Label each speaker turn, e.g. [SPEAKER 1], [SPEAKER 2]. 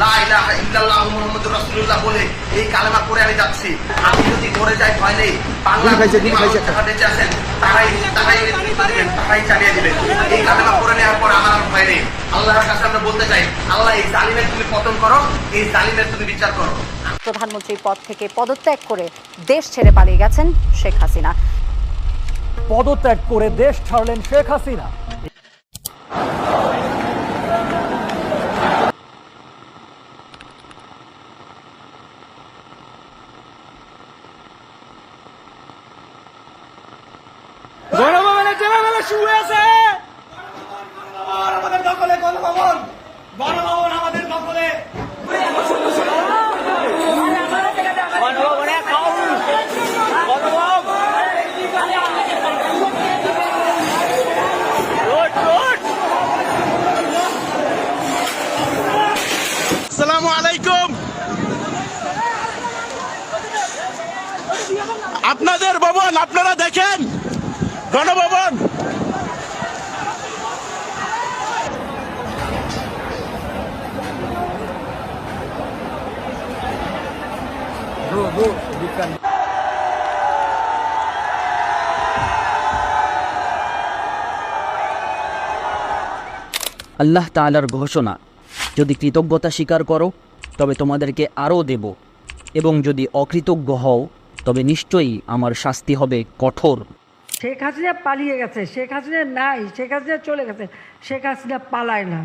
[SPEAKER 1] লা ইলাহা ইল্লাল্লাহু মুহাম্মাদুর রাসূলুল্লাহ বলে এই কালেমা পড়ে আমি যাচ্ছি। আমি যদি মরে যাই ভয় নেই, বাংলা যারা বেঁচে আছেন তারাই চালিয়ে দিবেন। এই কালেমা পড়ে নেওয়ার পর আমার আর ভয় নেই। আল্লাহর কাছে আমরা বলতে চাই, আল্লাহ এই জালিমের তুমি পতন করো, এই জালিমের তুমি বিচার করো।
[SPEAKER 2] প্রধানমন্ত্রীর পদ থেকে পদত্যাগ করে দেশ ছেড়ে পালিয়ে গেছেন শেখ হাসিনা।
[SPEAKER 3] পদত্যাগ করে দেশ ছাড়লেন শেখ হাসিনা।
[SPEAKER 4] গণভবনের জেলাবেলা শুরু আছে। আমাদের দখলে গণভবন, গণভবন আমাদের দখলে।
[SPEAKER 5] আসসালামু আলাইকুম। আপনাদের ভবন আপনারা দেখেন, গণভবন।
[SPEAKER 6] আল্লাহ তাআলার ঘোষণা, যদি কৃতজ্ঞতা স্বীকার করো তবে তোমাদেরকে আরও দেব, এবং যদি অকৃতজ্ঞ হও তবে নিশ্চয়ই আমার শাস্তি হবে কঠোর।
[SPEAKER 7] শেখ হাসিনা পালিয়ে গেছে, শেখ হাসিনা নাই, শেখ হাসিনা চলে গেছে, শেখ হাসিনা পালায় না।